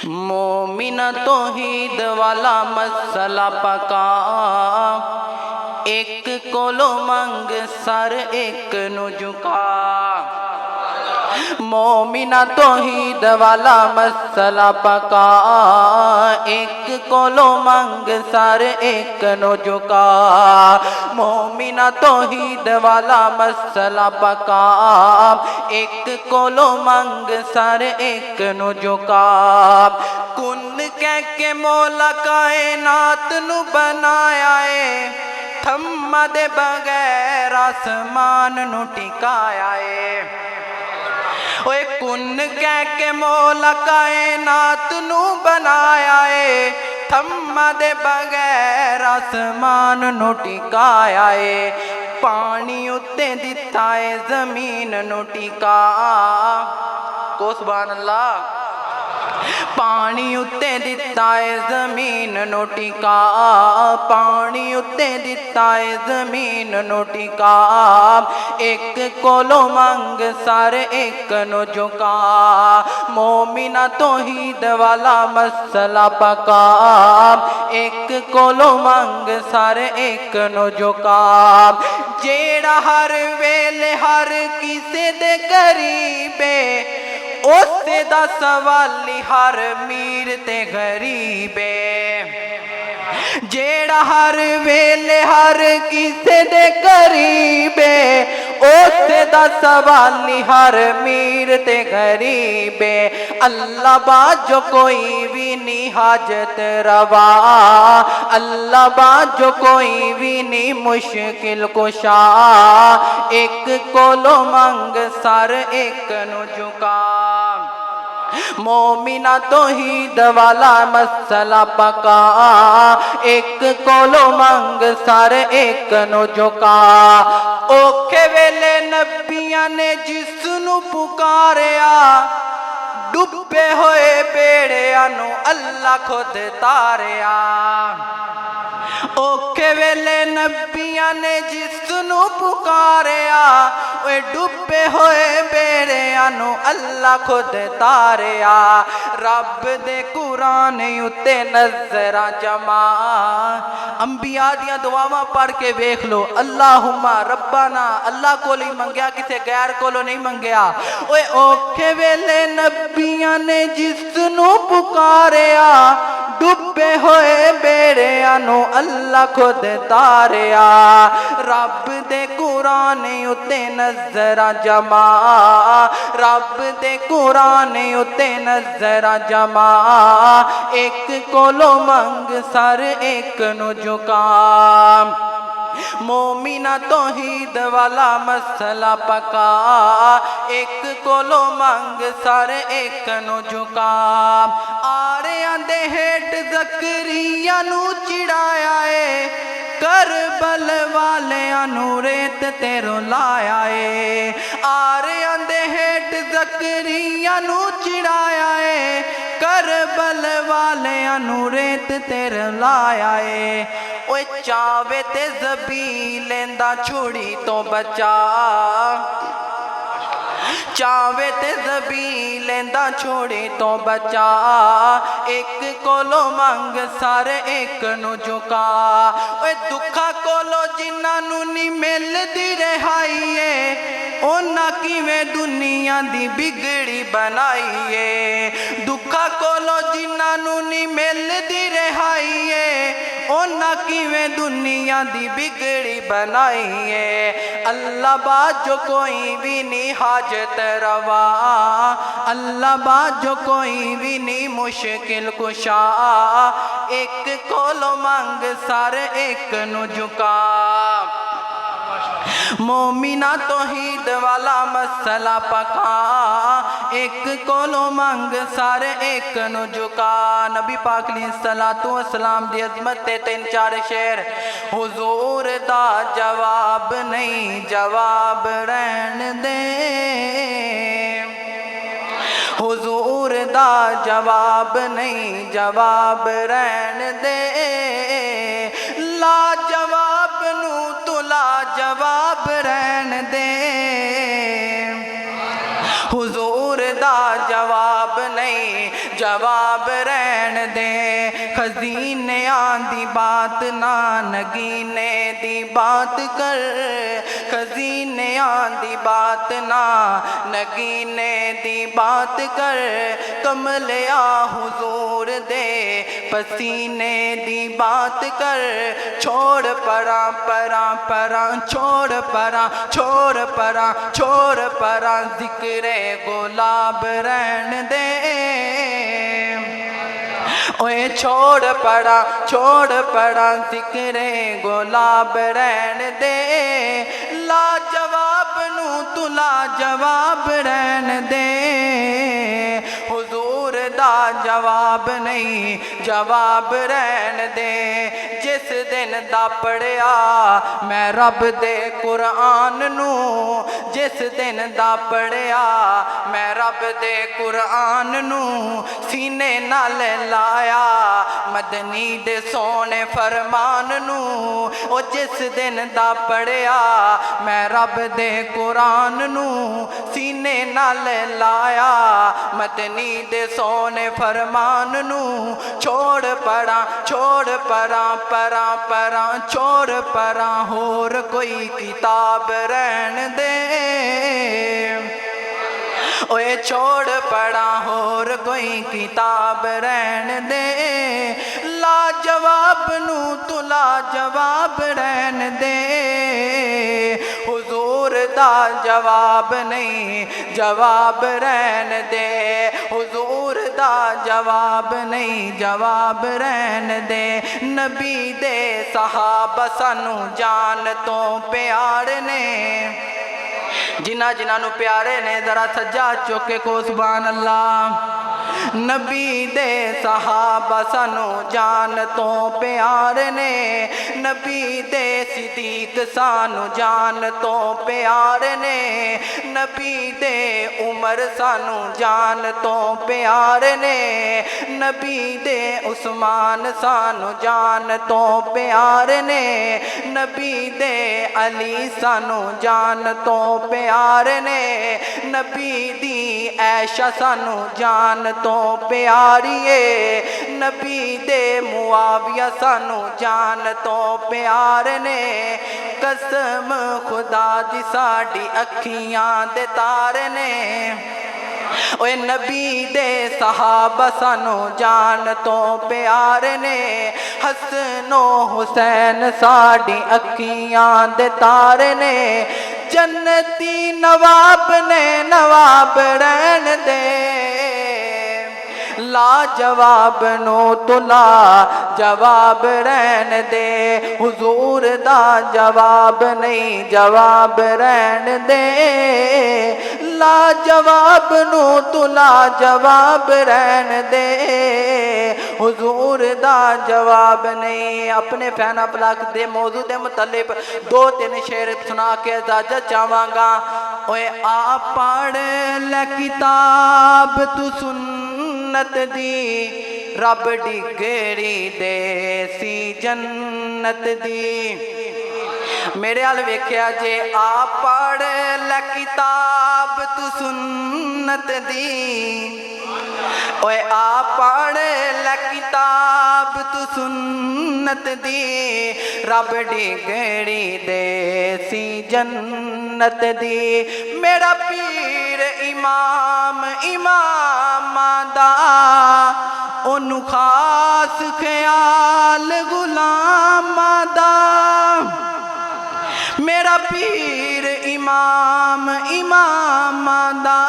मोमिना तौहीद वाला मसला पका, एक कोलो मंग सर एक नु झुका। मोमिना तौहीद वाला मसला पका, एक कोलो मंग सर एक नु झुका। मोमिना तौहीद वाला मसला पका, एक कोलो मंग सर एक नु झुका। कुन कह के मौला कायनात नु बनाया है, थम्मा दे बगैर आसमान नु टिकाया है। ओए कुन कह के मौला कायनात नु बनाया है, थम्मा दे बगैर आसमान नु टिकाया है। पानी उत्ते दिता है जमीन नु टिका। को सुभान अल्लाह। पानी उत्ते दिता है जमीन नु टिका, पानी उत्ते दिता है जमीन नु टिका। एक कोलो मंग सर एक नु झुका। मोमिना तौहीद वाला मसला पका, एक कोलो मंग सर एक नु झुका। जेड़ा हर वेले हर किसे दे करीबे, उससे दा सवाली हर मीर ते गरीबे। जेड़ा हर वेले हर किसे दे करीबे, उससे दा सवाली हर मीर ते गरीबे। अल्लाह बाजो कोई भी नहीं हाजत रवा, अल्लाह बाजो कोई भी नहीं मुश्किल कुशा। एक कोलो मंग सर एक नु झुका। मोमिना तौहीद वाला मसला पका, एक कोलो मंग सर एक नु झुका। औखे वेले नबियां ने जिसनु पुकारिया, डुबे होए बेड़ियां नु अल्लाह खुद तारिया। औखे वेले नबियां ने जिसनु पुकारिया, ओए डुबे होए बेड़ियां नु अल्लाह खुद तारिया। रब दे कुरान उत्ते नजरा जमा। अंबिया दियां दुआवां पढ़ के वेख लो। अल्लाहुम्मा रब्बाना, अल्लाह कोल ही मंगया, किसे गैर कोलो नहीं मंगया। ओए औखे वेले नबियां ने जिसनु पुकारिया, डुबे होए बेड़ियां नु अल्लाह खुद तारिया। रब दे कुरान उत्ते नजरा जमा, रब दे कुरान उत्ते नजरा जमा। एक कोलो मंग सर एक नु झुका। मोमिना तौहीद वाला मसला पका, एक कोलो मंग सर एक नु झुका। आरियां दे हेठ ज़करिया नु चिड़ाया है, करबल वालियां नु रेत ते रुलाया है। आरियां दे हेठ ज़करिया नु चिड़ाया है, करबल वालियां नु रेत ते रुलाया है। ओए चावे ते ज़बी लेंदा छुड़ी तो बचा, चावे ते ज़बी लेंदा छोड़ी तो बचा। एक कोलो मंग सर एक नु झुका। ओए दुखा कोलो जिन्हां नू नी मिलदी रिहाई है, ओना किवें दुनिया दी बिगड़ी बनाई है। दुखा कोलो जिन्हां नू नी मिलदी रिहाई है, ओना किवें दुनिया दी बिगड़ी बनाई है। अल्लाह बाजो कोई भी नहीं हाजत रवा, अल्लाह बाजो कोई भी नहीं मुश्किल कुशा। एक कोलो मंग सर एक नु झुका। मोमिना तौहीद वाला मसला पका, एक कोलो मंग सर एक नु झुका। नबी पाक अलैहिस्सलातु वस्सलाम दी अज़मत ते तीन चार शेर। हुजूर दा जवाब नहीं जवाब रहन दे, हुजूर दा जवाब नहीं जवाब रहन दे। ला जवाब नू तू ला जवाब रहन दे। हुजूर दा जवाब नहीं, जवाब रहन दे। खजीनियां दी बात ना नगीने दी बात कर, खजीनियां दी बात ना नगीने दी बात कर। कमलिया हुजूर दे पसीने दी बात कर। छोड़ परा परा परा, छोड़ परा छोड़ परा छोड़ परा, जिक्रे गुलाब रहन दे। ओए छोड़ पड़ा जिक्रे गुलाब रहन दे। ला जवाब नू तू ला जवाब रहन दे। हुजूर दा जवाब नहीं, जवाब रहन दे। जिस दिन दा पढ़िया मैं रब दे कुरान नू, जिस दिन दा पढ़िया मैं रब दे कुरान नू, सीने नाल लाया मदनी दे सोने फरमान नू। ओ जिस दिन दा पढ़िया मैं रब दे कुरान नू, सीने नाल लाया मदनी दे सोने फरमान नू। छोड़ परा परा परा, छोड़ परा होर कोई किताब रहन दे। ओए छोड़ पड़ा होर कोई किताब रहन दे। ला जवाब नू तू ला जवाब रहन दे। हुजूर दा जवाब नहीं, जवाब रहन दे। हुजूर दा जवाब नहीं, जवाब रहन दे। नबी दे सहाबा सानू जान तो प्यार ने, जिन्हां जिन्हां नू प्यारे ने जरा सज्जा चुक के को सुभान अल्लाह। नबी दे सहाबा सानू जान तो प्यार ने, नबी दे सिद्दीक सानू जान तो प्यार ने, नबी दे उमर सानू जान तो प्यार ने, नबी दे उस्मान सानू जान तो प्यार ने, नबी दे अली सानू जान तो प्यार ने, नबी दी ऐशा सानू जान तो प्यारी है, नबी दे मुआविया सानू जान तो प्यार ने। कसम खुदा दी साडी अखियां दे तार ने। ओए नबी दे सहाबा सानू जान तो प्यार ने। हसनो हुसैन साडी अखियां दे तार ने। जन्नती नवाब ने नवाब रहन दे। ला जवाब नो तो ला जवाब रहन दे। हुजूर दा जवाब नहीं, जवाब रहन दे। ला जवाब नो तो ला जवाब रहन दे। हुजूर दा जवाब नहीं। अपने फैना पलक दे मौजू दे मुतल्लिक दो तीन शेर सुना के इजाजत चाहवांगा। ओए आ पढ़ ले किताब तू सुन्नत दी, रब डिगरी दे सी जन्नत दी। मेरे हाल वेख्या जे आ पढ़ ले किताब तू सुन्नत दी। ओए आ पढ़ ले किताब तू सुन्नत दी, रब डिगरी दे सी जन्नत दी। मेरा पीर इमाम इमामा दा, ओनू खास ख्याल गुलामा दा। मेरा पीर इमाम इमामा दा,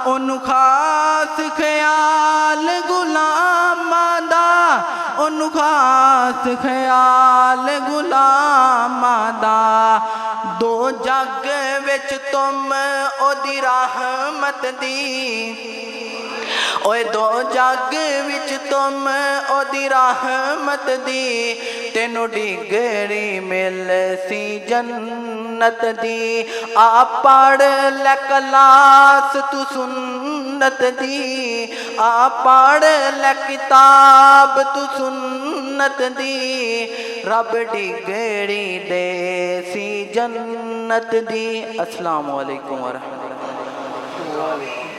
ओनू खास ख्याल गुलामा दा। ओनू खास ख्याल गुलामा दा। दो जग विच तुम ओदी रहमत दी। ओए दो जग विच तुम ओदी रहमत दी। तेनू डिगरी मिल सी जन्नत दी। आ पढ़ ले क्लास तू सुन्नत दी। आ पढ़ ले किताब तू सुन्नत दी, रब डिगरी दे सी जन्नत दी। अस्सलामु अलैकुम व रहमतुल्लाह। वालेकुम।